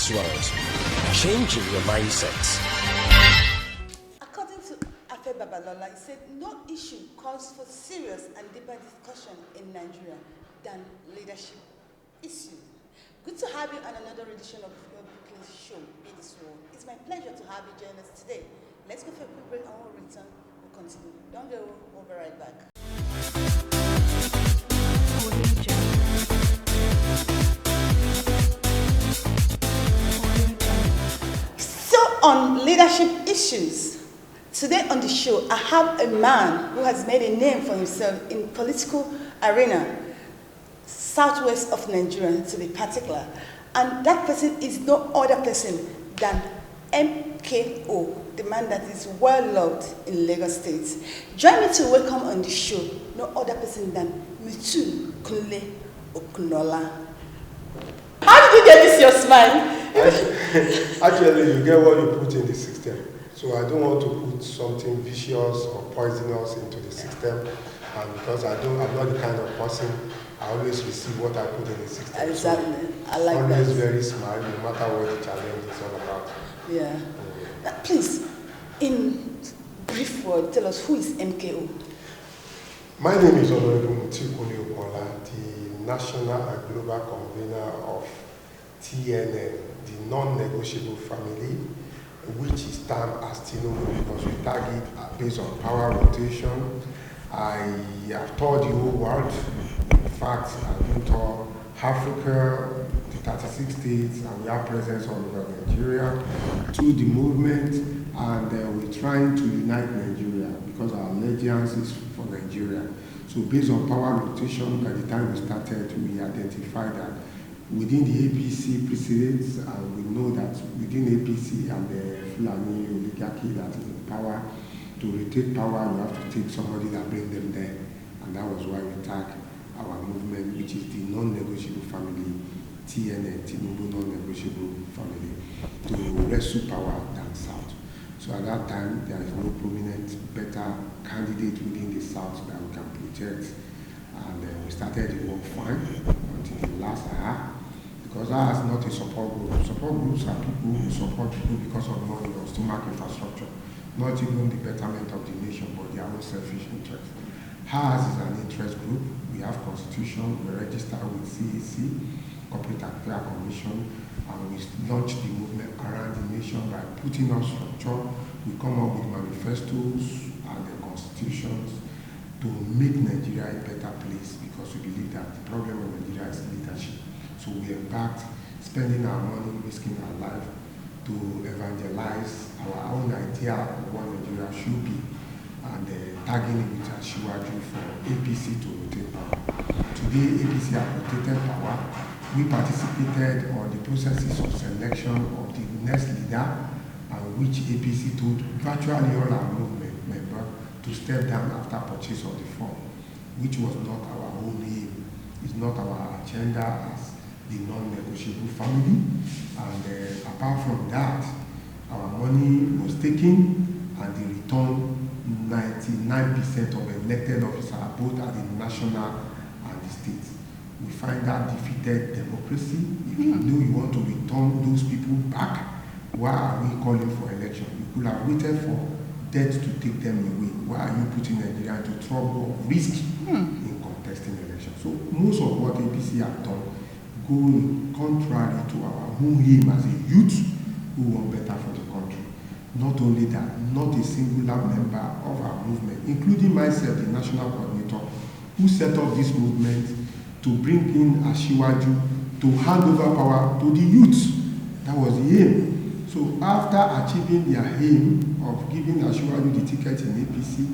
today's world. Changing your mindset. According to Afe Babalola, he said no issue calls for serious and deeper discussion in Nigeria than leadership issues. Good to have you on another edition of your weekly show, Be This World. It's my pleasure to have you join us today. Let's go for a quick break and we'll return. We'll continue. Don't go, we'll be right back. So on leadership issues, today on the show, I have a man who has made a name for himself in political arena, southwest of Nigeria to be particular. And that person is no other person than MKO, the man that is well loved in Lagos State. Join me to welcome on the show no other person than Mutiu Kunle Okunola. How did you get this your smile? Actually, you get what you put in the system. So I don't want to put something vicious or poisonous into the system. And because I'm not the kind of person, I always receive what I put in the system. Exactly. So I like that. Always very smart, no matter what the challenge is all about. Yeah. Please, in brief word, tell us who is MKO? My name is Honorable Mutiu Kunle Okunola, the National and Global Convener of TNN, the non-negotiable family, which is termed as Tinubu because we target based on power rotation. I have toured the whole world. In fact, I've been to Africa, the 36 states, and we have presence all over Nigeria through the movement, and we're trying to unite Nigeria because our allegiance is for Nigeria. So based on power rotation, by the time we started, we identified that within the APC precedents, and we know that within APC and the Fulani oligarchy that is in power, to rotate power, you have to take somebody that brings them there. And that was why we tagged our movement, which is the non-negotiable family, TNN, Tinubu non-negotiable family, to wrestle power down south. So at that time, there is no prominent, better candidate within the south that we can project. And we started the work fine until the last hour, because that is not a support group. Support groups are people who support people because of money or stomach infrastructure, not even the betterment of the nation, but their own selfish interest. Ours is an interest group. We have constitution, we register with CAC, Corporate Affairs Commission, and we launch the movement around the nation by putting on structure. We come up with manifestos and the constitutions to make Nigeria a better place, because we believe that the problem of Nigeria is leadership. So we embarked, spending our money, risking our life to evangelize our own idea of what Nigeria should be, and tagging it with Ashiwaju for APC to rotate power. Today, APC have rotated power. We participated on the processes of selection of the next leader, and which APC told virtually all our movement members to step down after purchase of the form, which was not our own aim. It's not our agenda as the non-negotiable family. And apart from that, our money was taken, and the return 99% of elected officers, both at the national and the state. We find that defeated democracy. If you know you want to return those people back, why are we calling for election? You could have waited for death to take them away. Why are you putting Nigeria into trouble or risk in contesting elections? So most of what APC have done go contrary to our own aim as a youth who want better for the country. Not only that, not a singular member of our movement, including myself, the national coordinator, who set up this movement to bring in Ashiwaju to hand over power to the youth. That was the aim. So after achieving their aim of giving Ashiwaju the ticket in APC,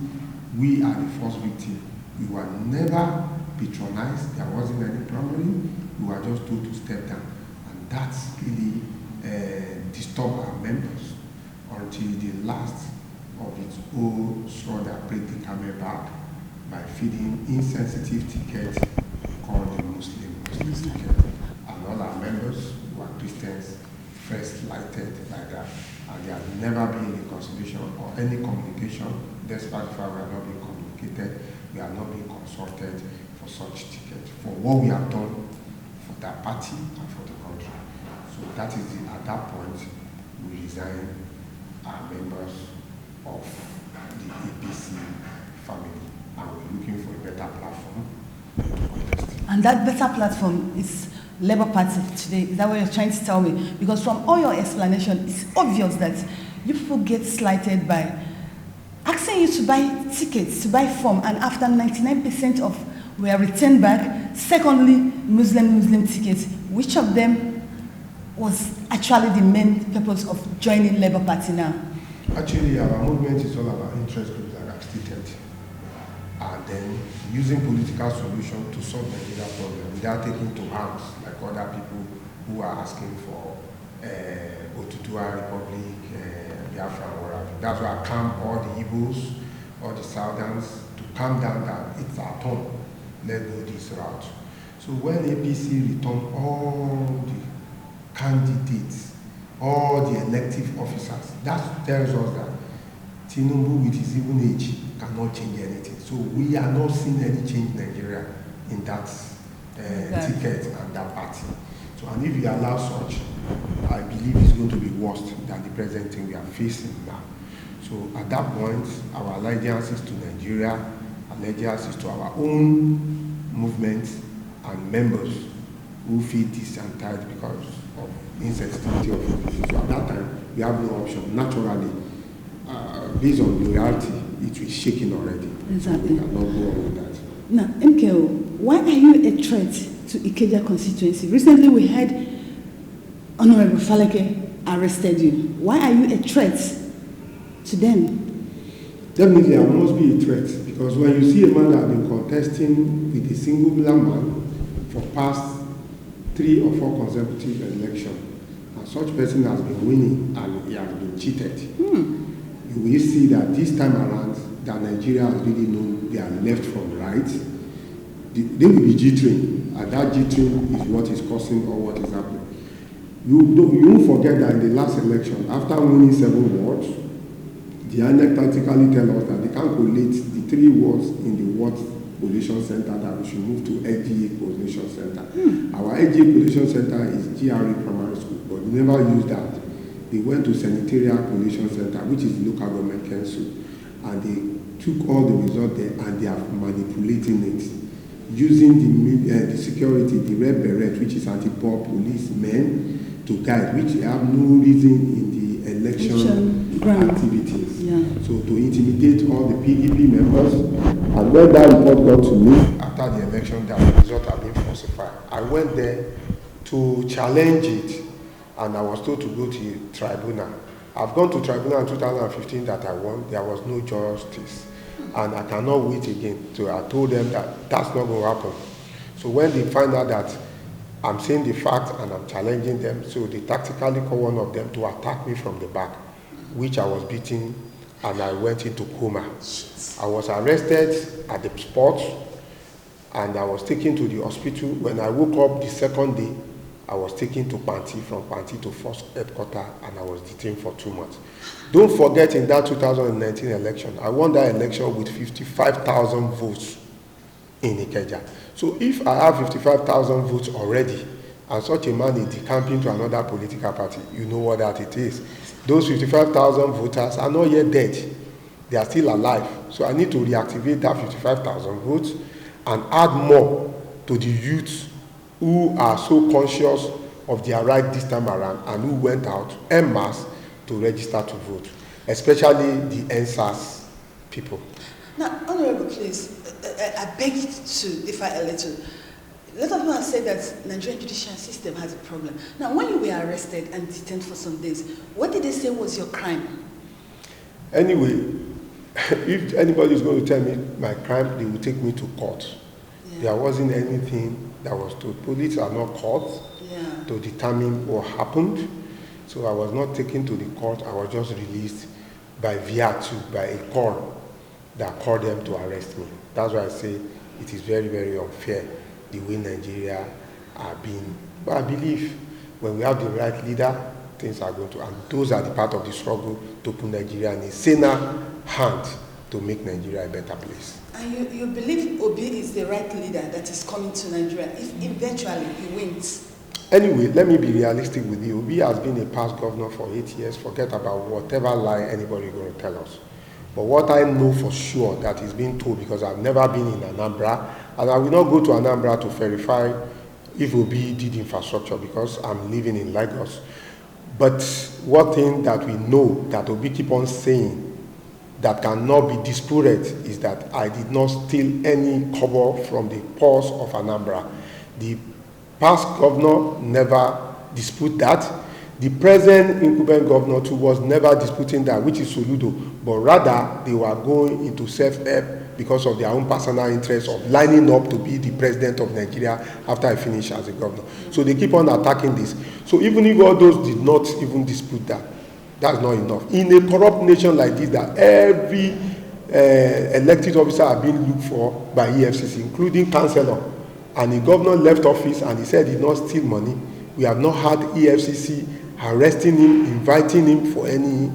we are the first victim. We were never patronized. There wasn't any primary. We were just told to step down. And that's really disturbed our members until the last of its own straw that break the camel back by feeding insensitive tickets called the Muslim ticket. And all our members who are Christians first lighted by that. And there has never been a consultation or any communication, despite the fact we have not been communicated, we have not been consulted for such ticket, for what we have done for that party and for the country. So So that is at that point we resign our members of the APC family, and we're looking for a better platform to contest. And that better platform is Labour Party today. Is that what you're trying to tell me? Because from all your explanation, it's obvious that you people get slighted by asking you to buy tickets, to buy form, and after 99% of were returned back. Secondly, Muslim tickets. Which of them was actually the main purpose of joining Labour Party now? Actually, our movement is all about interest groups that I've stated, and then using political solutions to solve Nigeria problem without taking to arms like other people who are asking for Otutua Republic, Biafra, whatever. That's why I calm all the Igbos, all the Southerns to calm down that it's our turn. Let's go this route. So when APC returned all the candidates, all the elective officers, that tells us that Tinubu with his even age cannot change anything. So we are not seeing any change in Nigeria in that ticket and that party. So, and if you allow such, I believe it's going to be worse than the present thing we are facing now. So at that point, our allegiances to Nigeria, allegiances to our own movement and members who feel disentangled because of insensitivity of APC. So at that time, we have no option. Naturally, based on loyalty, it was shaking already. Exactly. So we cannot go on with that. Now, MKO, why are you a threat to Ikeja constituency? Recently, we had Honorable Faleke arrested you. Why are you a threat to them? Definitely, I must be a threat because when you see a man that has been contesting with a singular man for past 3 or 4 consecutive elections, and such person has been winning and he has been cheated, you will see that this time around, that Nigeria has really known they are left from right. They will be jittering, and that jittering is what is causing all what is happening. You won't forget that in the last election, after winning 7 wards, the INEC tactically tell us that they can't collate the 3 wards in the ward collation center, that we should move to LGA collation center. Our LGA collation center is GRA primary school, but we never used that. They went to sanitarian collation center, which is the local government council, and they took all the results there and they are manipulating it using the security, the red beret, which is anti-poor policemen, to guide, which have no reason in the election activities. Yeah. So to intimidate all the PDP members. And when that report got to me after the election, that the results have been falsified, I went there to challenge it, and I was told to go to the tribunal. I've gone to tribunal in 2015 that I won. There was no justice, and I cannot wait again. So I told them that that's not going to happen. So when they find out that I'm saying the fact and I'm challenging them, so they tactically call one of them to attack me from the back, which I was beaten, and I went into coma. I was arrested at the spot, and I was taken to the hospital. When I woke up the second day, I was taken to Panti, from Panti to Force Headquarters, and I was detained for 2 months. Don't forget, in that 2019 election, I won that election with 55,000 votes in Ikeja. So if I have 55,000 votes already, and such a man is decamping to another political party, you know what that it is. Those 55,000 voters are not yet dead. They are still alive. So I need to reactivate that 55,000 votes and add more to the youth who are so conscious of their right this time around and who went out en masse to register to vote, especially the NSAS people. Now, Honorable, please, I beg you to differ a little. A lot of people have said that the Nigerian judicial system has a problem. Now, when you were arrested and detained for some days, what did they say was your crime? Anyway, if anybody is going to tell me my crime, they will take me to court. Yeah. There wasn't anything that was told. Police are not called to determine what happened. So I was not taken to the court. I was just released by VR2, by a call that called them to arrest me. That's why I say it is very, very unfair the way Nigeria are being. But I believe when we have the right leader, things are going to, and those are the part of the struggle to put Nigeria in a saner hand to make Nigeria a better place. And you believe Obi is the right leader that is coming to Nigeria if eventually he wins? Anyway, let me be realistic with you. Obi has been a past governor for 8 years. Forget about whatever lie anybody is going to tell us. But what I know for sure that is being told, because I've never been in Anambra, and I will not go to Anambra to verify if Obi did infrastructure because I'm living in Lagos. But one thing that we know that Obi keep on saying that cannot be disputed is that I did not steal any kobo from the purse of Anambra. The past governor never dispute that. The present incumbent governor too was never disputing that, which is Soludo, but rather they were going into self-help because of their own personal interest of lining up to be the president of Nigeria after I finish as a governor. So they keep on attacking this. So even if all those did not even dispute that, that's not enough. In a corrupt nation like this, that every elected officer are being looked for by EFCC, including councillor, and the governor left office and he said he did not steal money. We have not had EFCC arresting him, inviting him for any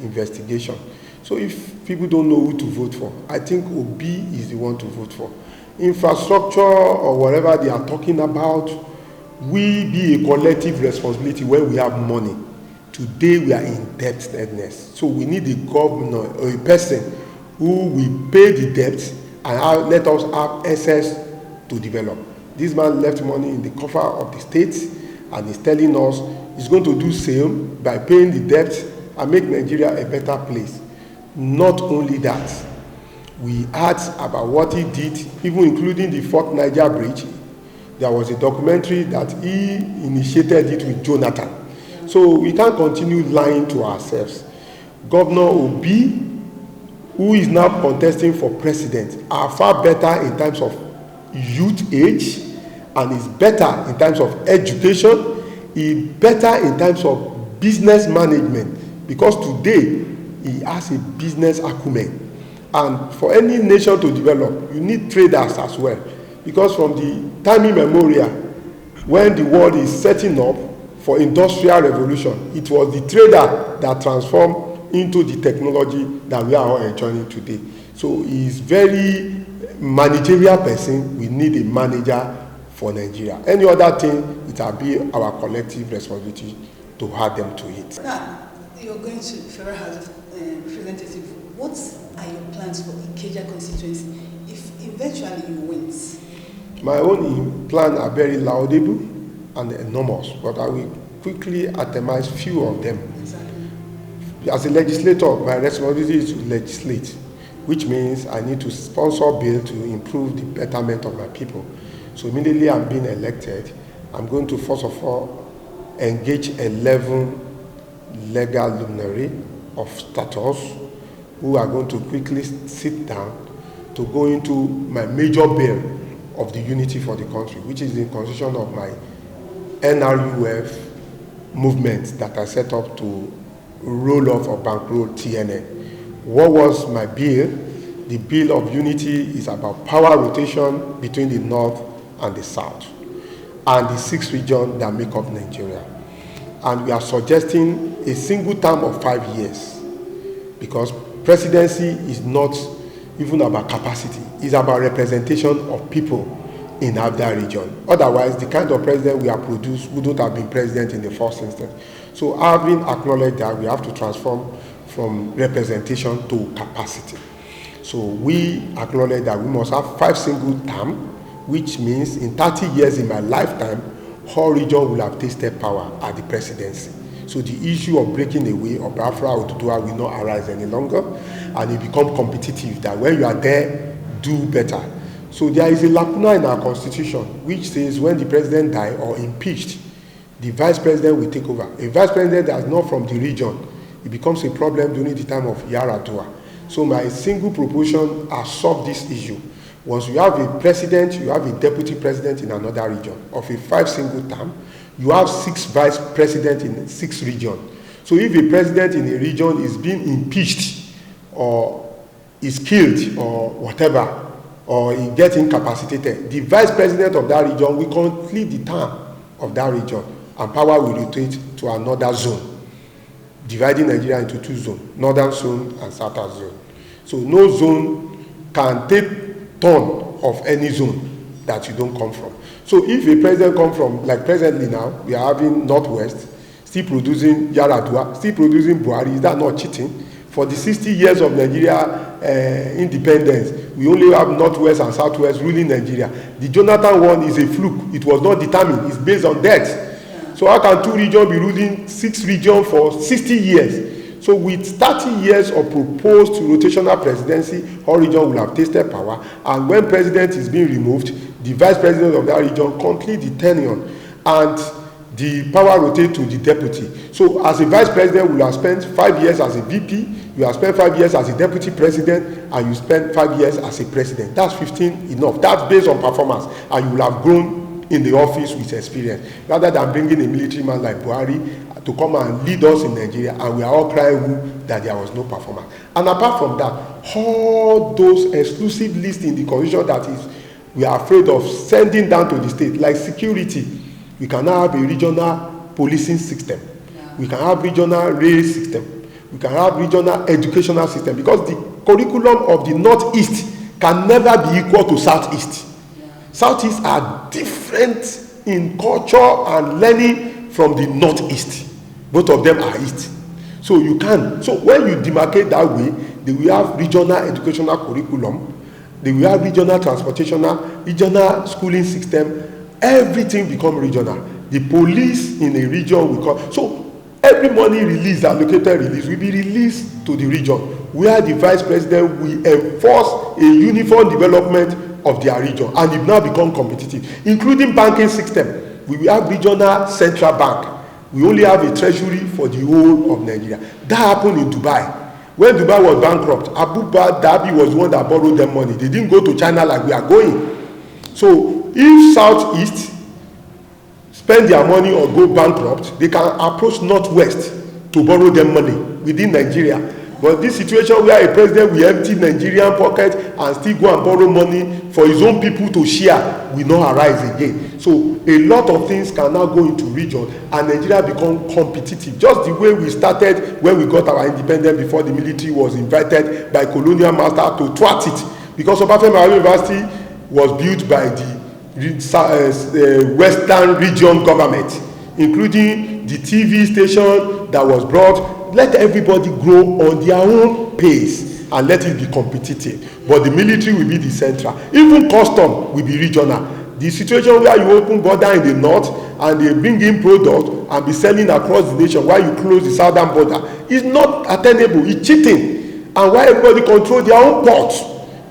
investigation. So if people don't know who to vote for, I think Obi is the one to vote for. Infrastructure or whatever they are talking about will be a collective responsibility when we have money. Today we are in indebtedness. So we need a governor or a person who will pay the debt and let us have access to develop. This man left money in the coffer of the state and is telling us he's going to do same by paying the debt and make Nigeria a better place. Not only that, we asked about what he did, even including the Fort Niger Bridge. There was a documentary that he initiated it with Jonathan. So we can't continue lying to ourselves. Governor Obi, who is now contesting for president, are far better in terms of youth age and is better in terms of education, is better in terms of business management, because today he has a business acumen. And for any nation to develop, you need traders as well, because from the time immemorial, when the world is setting up for industrial revolution, it was the trader that transformed into the technology that we are all enjoying today. So he is very managerial person. We need a manager for Nigeria. Any other thing, it will be our collective responsibility to add them to it. Now, you're going to Federal House of Representatives. What are your plans for Ikeja constituency if eventually you win? My own plans are very laudable and enormous, but I will quickly itemize few of them. Exactly. As a legislator, my responsibility is to legislate, which means I need to sponsor bills to improve the betterment of my people. So immediately I'm being elected, I'm going to first of all engage 11 legal luminary of status who are going to quickly sit down to go into my major bill of the unity for the country, which is the constitution of my NRUF movement that I set up to roll off or bankroll TNN. What was my bill? The bill of unity is about power rotation between the north and the south and the 6 regions that make up Nigeria. And we are suggesting a single term of 5 years, because presidency is not even about capacity, it's about representation of people in that region. Otherwise, the kind of president we have produced wouldn't have been president in the first instance. So having acknowledged that, we have to transform from representation to capacity. So we acknowledge that we must have 5 single terms, which means in 30 years in my lifetime, all regions will have tasted power at the presidency. So the issue of breaking away of Biafra or Oduduwa will not arise any longer, and it become competitive, that when you are there, do better. So there is a lacuna in our constitution which says when the president dies or impeached, the vice president will take over. A vice president that is not from the region, it becomes a problem during the time of Yaradua. So my single proposition has solved this issue. Once you have a president, you have a deputy president in another region of a 5 single term, you have 6 vice presidents in 6 regions. So if a president in a region is being impeached or is killed or whatever, or he gets incapacitated, the vice president of that region will complete the term of that region and power will rotate to another zone, dividing Nigeria into 2 zones, northern zone and southern zone. So no zone can take turn of any zone that you don't come from. So if a president comes from, like presently now, we are having Northwest, still producing Yaradua, still producing Buhari, is that not cheating? For the 60 years of Nigeria independence, we only have Northwest and Southwest ruling Nigeria. The Jonathan one is a fluke. It was not determined. It's based on debt. Yeah. So how can 2 regions be ruling 6 regions for 60 years? So with 30 years of proposed rotational presidency, all regions will have tasted power. And when president is being removed, the vice president of that region complete the tenure. And the power rotate to the deputy. So as a vice president, you have spent 5 years as a VP, you have spent 5 years as a deputy president, and you spent 5 years as a president. That's 15 enough. That's based on performance, and you will have grown in the office with experience, rather than bringing a military man like Buhari to come and lead us in Nigeria, and we are all crying that there was no performance. And apart from that, all those exclusive lists in the constitution that is, we are afraid of sending down to the state, like security. We can now have a regional policing system. Yeah. We can have regional rail system. We can have regional educational system, because the curriculum of the Northeast can never be equal to Southeast. Yeah. Southeast are different in culture and learning from the Northeast. Both of them are East. So you can. So when you demarcate that way, they will have regional educational curriculum. They will have regional transportational, regional schooling system. Everything become regional. The police in a region will come. So every money released, allocated release, will be released to the region, where the vice president will enforce a uniform development of their region, and it now become competitive, including banking system. We will have regional central bank. We only have a treasury for the whole of Nigeria. That happened in Dubai. When Dubai was bankrupt, Abu Dhabi was the one that borrowed them money. They didn't go to China like we are going. So if Southeast spend their money or go bankrupt, they can approach Northwest to borrow them money within Nigeria. But this situation where a president will empty Nigerian pocket and still go and borrow money for his own people to share will not arise again. So a lot of things can now go into region, and Nigeria become competitive. Just the way we started when we got our independence, before the military was invited by colonial master to thwart it. Because Obafemi University was built by the Western region government, including the TV station that was brought. Let everybody grow on their own pace and let it be competitive. But the military will be the central. Even custom will be regional. The situation where you open border in the north and they bring in product and be selling across the nation while you close the southern border is not attainable. It's cheating. And while everybody control their own ports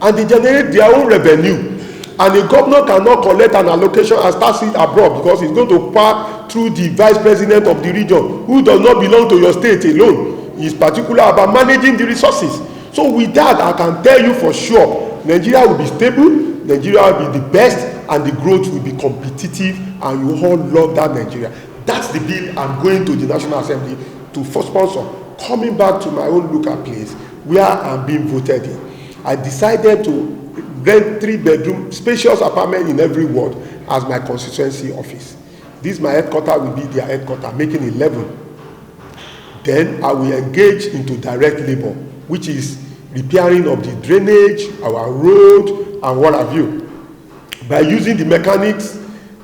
and they generate their own revenue, and the governor cannot collect an allocation and start it abroad, because it's going to pass through the vice president of the region, who does not belong to your state alone. He is particular about managing the resources. So with that, I can tell you for sure, Nigeria will be stable, Nigeria will be the best, and the growth will be competitive, and you all love that Nigeria. That's the bill I'm going to the National Assembly to sponsor. Coming back to my own local place where I'm being voted in, I decided to rent 3-bedroom spacious apartment in every ward as my constituency office. This my headquarter will be their headquarter, making 11. Then I will engage into direct labor, which is repairing of the drainage, our road, and what have you, by using the mechanics,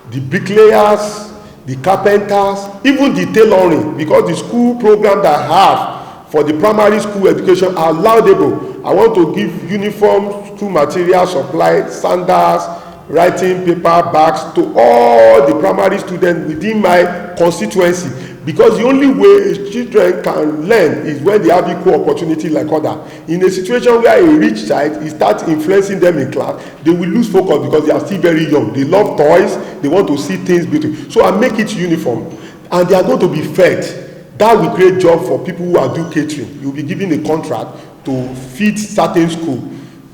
the bricklayers, the carpenters, even the tailoring, because the school program that I have for the primary school education are laudable. I want to give uniforms, school material supply, sandals, writing paper, bags to all the primary students within my constituency, because the only way children can learn is when they have equal opportunity like others. In a situation where a rich child is start influencing them in class, they will lose focus because they are still very young. They love toys, they want to see things beautiful. So I make it uniform, and they are going to be fed. That will create job for people who are doing catering. You will be given a contract to feed certain school.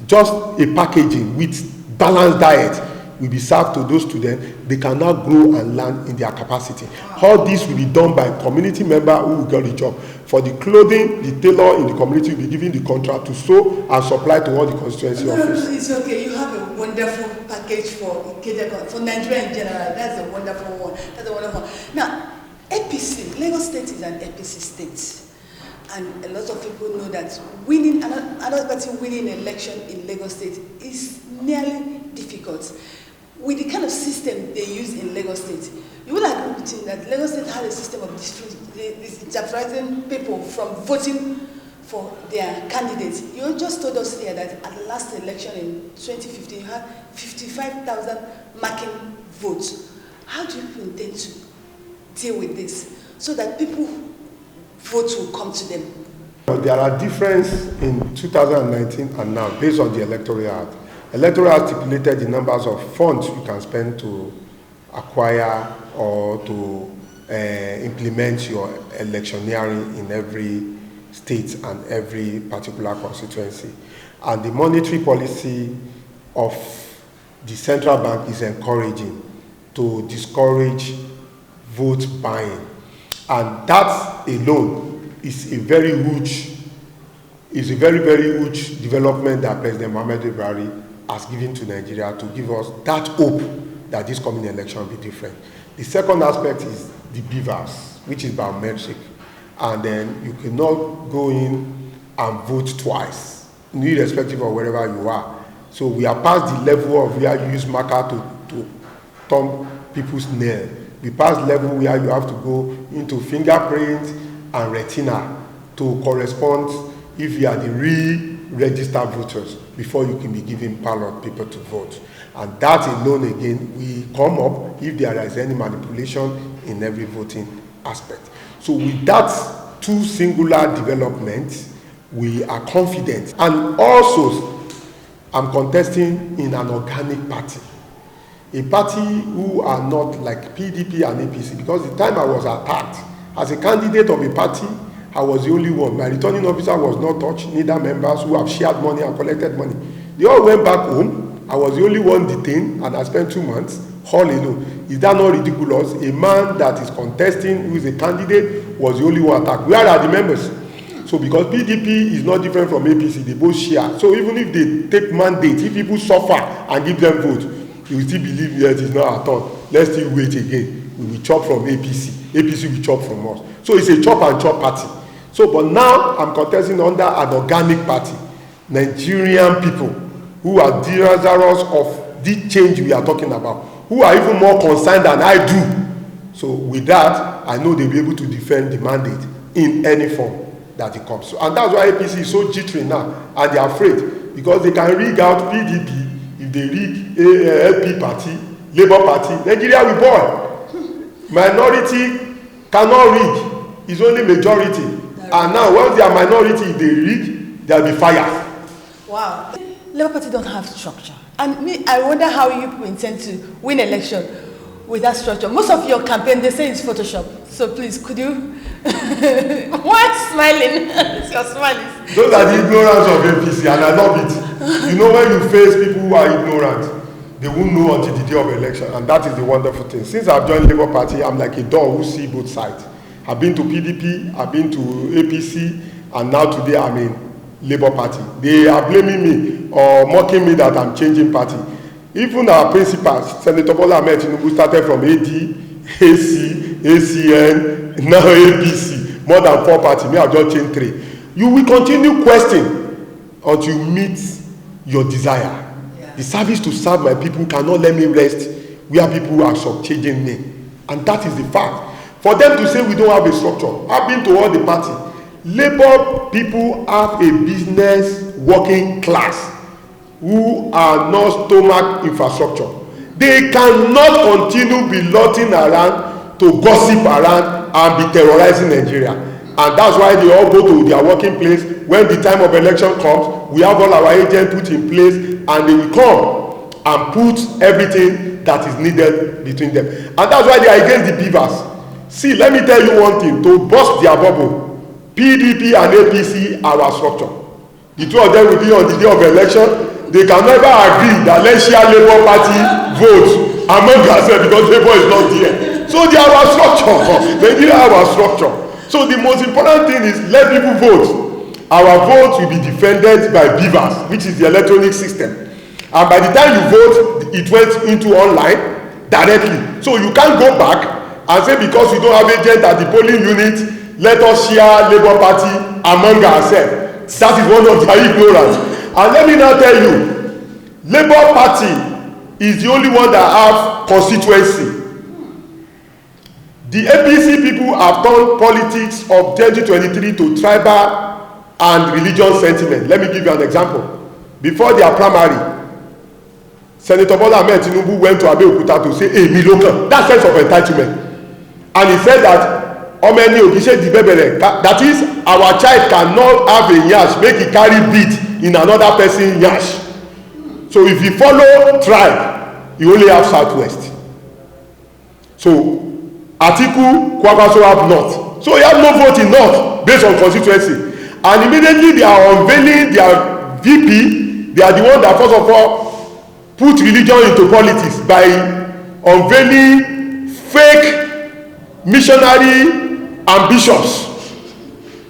Just a packaging with balanced diet will be served to those students. They can now grow and learn in their capacity. All this will be done by community member who will get the job. For the clothing, the tailor in the community will be given the contract to sew and supply to all the constituency office. It's okay. You have a wonderful package for Ikeja, for Nigeria in general. That's a wonderful one. That's a wonderful one. Now, APC, Lagos State is an APC state. And a lot of people know that winning, another party winning an election in Lagos State is nearly difficult. with the kind of system they use in Lagos State, you will agree with me that Lagos State had a system of disenfranchising people from voting for their candidates. You just told us here that at the last election in 2015, you had 55,000 marking votes. How do you intend to deal with this so that people votes will come to them? There are differences in 2019 and now based on the Electoral Act. Electoral Act stipulated the numbers of funds you can spend to acquire or to implement your electioneering in every state and every particular constituency. And the monetary policy of the central bank is encouraging to discourage vote buying. And that alone is a very, very huge development that President Muhammadu Buhari has given to Nigeria to give us that hope that this coming election will be different. The second aspect is the beavers, which is biometric. And then you cannot go in and vote twice, irrespective of wherever you are. So we are past the level of where you use marker to thumb people's nail. We passed the level where you have to go into fingerprint and retina to correspond if you are the re-registered voters before you can be given ballot paper to vote. And that alone again will come up if there is any manipulation in every voting aspect. So with that two singular developments, we are confident. And also, I'm contesting in an organic party. A party who are not like PDP and APC, because the time I was attacked, as a candidate of a party, I was the only one. My returning officer was not touched, neither members who have shared money and collected money. They all went back home. I was the only one detained, and I spent 2 months all alone. Is that not ridiculous? A man that is contesting, who is a candidate, was the only one attacked. Where are the members? So because PDP is not different from APC, they both share. So even if they take mandate, if people suffer and give them vote, you will still believe that it's not at all. Let's still wait again. We will chop from APC. APC will chop from us. So it's a chop and chop party. So, but now I'm contesting under an organic party. Nigerian people who are desirous of the change we are talking about, who are even more concerned than I do. So with that, I know they'll be able to defend the mandate in any form that it comes. So, and that's why APC is so jittery now, and they're afraid, because they can rig out PDP. If they rig LP party, Labour party, Nigeria will boil. Minority cannot rig. It's only majority. And now, once they are minority, if they rig, they'll be fired. Wow. Labour Party don't have structure. And me, I wonder how you people intend to win election with that structure. Most of your campaign, they say it's Photoshop. So please, could you... Why smiling? You're smiling. Those are the ignorance of APC, and I love it. You know, when you face people who are ignorant, they won't know until the day of election. And that is the wonderful thing. Since I've joined Labour Party, I'm like a dog who sees both sides. I've been to PDP, I've been to APC, and now today I'm in Labour Party. They are blaming me or mocking me that I'm changing party. Even our principals, Senator Bola Ahmed Tinubu, started from AD, AC, ACN, now APC. More than 4 parties. Me, I've just changed 3. You will continue questing until you meet your desire. Yeah. The service to serve my people cannot let me rest where people are changing me. And that is the fact. For them to say we don't have a structure, I've been to all the parties. Labour people have a business working class who are not stomach infrastructure. They cannot continue be lotting around to gossip around and be terrorizing Nigeria. And that's why they all go to their working place. When the time of election comes, we have all our agents put in place, and they will come and put everything that is needed between them. And that's why they are against the beavers. See, let me tell you one thing, to burst their bubble, PDP and APC are our structure. The two of them will be on the day of election. They can never agree that let's share Labour Party votes among ourselves because Labour is not there. So they are our structure. Nigeria are our structure. So the most important thing is let people vote. Our votes will be defended by beavers, which is the electronic system. And by the time you vote, it went into online directly. So you can't go back and say because we don't have agent at the polling unit, let us share Labour Party among ourselves. That is one of their ignorance. And let me now tell you, Labour Party is the only one that have constituency. The APC people have turned politics of 2023 to tribal and religious sentiment. Let me give you an example. Before their primary, Senator Bola Ahmed Tinubu went to Abeokuta to say, "Hey, me local." That sense of entitlement. And he said that, "Omeni Ogise Dibebere," that is, our child cannot have a yash, make he carry bead in another person's yash. So if you follow tribe, you only have Southwest. So Atiku, Kwakwaso have North. So he has no vote in North based on constituency. And immediately they are unveiling their VP. They are the one that first of all put religion into politics by unveiling fake missionary ambitions.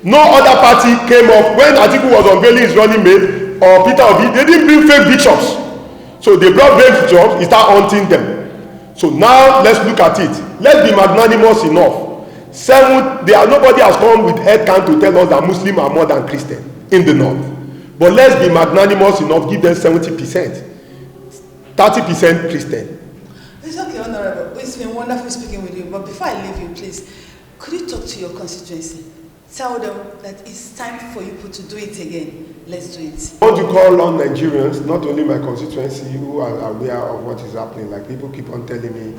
No other party came up when Atiku was unveiling his running mate or Peter Obi. They didn't bring fake bishops. So they brought fake bishops. He started hunting them. So now let's look at it. Let's be magnanimous enough. Nobody has come with head count to tell us that Muslims are more than Christian in the north. But let's be magnanimous enough, give them 70%, 30% Christian. It's okay, Honorable. It's been wonderful speaking with you. But before I leave you, please, could you talk to your constituency? Tell them that it's time for you to do it again. Let's do it. I want to call on Nigerians, not only my constituency, who are aware of what is happening. Like people keep on telling me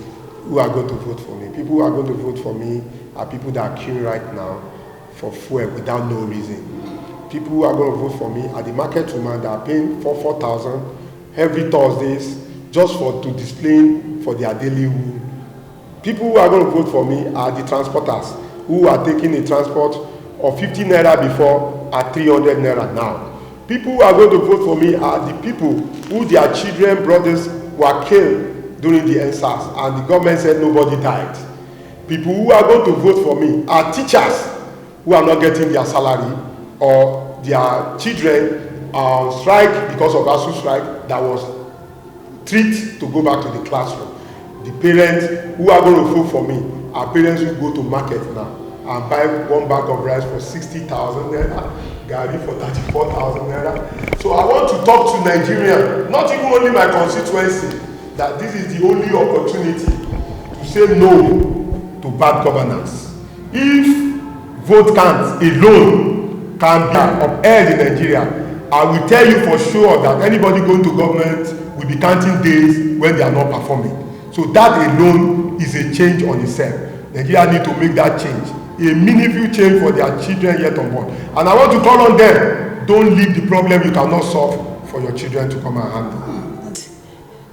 who are going to vote for me. People who are going to vote for me are people that are queuing right now for fuel without no reason. People who are going to vote for me are the market women that are paying for 4,000 every Thursdays just to display for their daily wool. People who are going to vote for me are the transporters who are taking a transport of 50 naira before at 300 naira now. People who are going to vote for me are the people who their children, brothers were killed during the NSAS and the government said nobody died. People who are going to vote for me are teachers who are not getting their salary or their children strike because of ASU strike that was tricked to go back to the classroom. The parents who are going to vote for me are parents who go to market now and buy one bag of rice for 60,000 naira, gari for 34,000 naira. So I want to talk to Nigerians, not even only my constituency, that this is the only opportunity to say no to bad governance. If vote count alone can be upheld in Nigeria, I will tell you for sure that anybody going to government will be counting days when they are not performing. So that alone is a change on itself. Nigeria need to make that change, a meaningful change for their children yet unborn. And I want to call on them, don't leave the problem you cannot solve for your children to come and handle.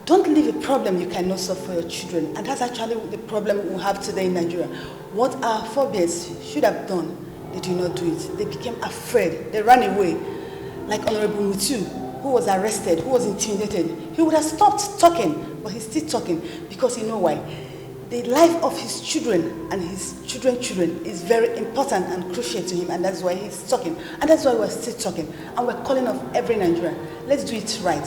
Don't leave a problem you cannot solve for your children. And that's actually the problem we have today in Nigeria. What our forebears should have done, they did not do it. They became afraid. They ran away. Like Honorable Mutiu, who was arrested, who was intimidated. He would have stopped talking, but he's still talking because you know why? The life of his children and his children's children is very important and crucial to him, and that's why he's talking. And that's why we're still talking. And we're calling off every Nigerian. Let's do it right.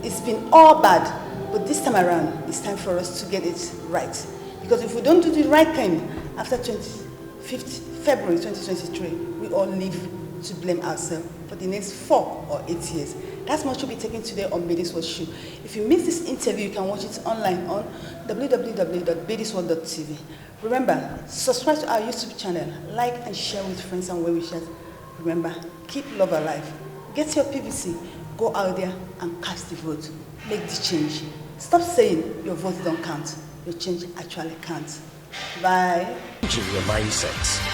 It's been all bad, but this time around, it's time for us to get it right. Because if we don't do the right thing, after 25th February 2023, we all live to blame ourselves for the next 4 or 8 years. That's what should be taken today on Bedisworld Show. If you missed this interview, you can watch it online on www.bedisworld.tv. Remember, subscribe to our YouTube channel, like and share with friends and well-wishers. Remember, keep love alive. Get your PVC, go out there and cast the vote. Make the change. Stop saying your vote don't count. Your change actually counts. Bye. Changing your mindset.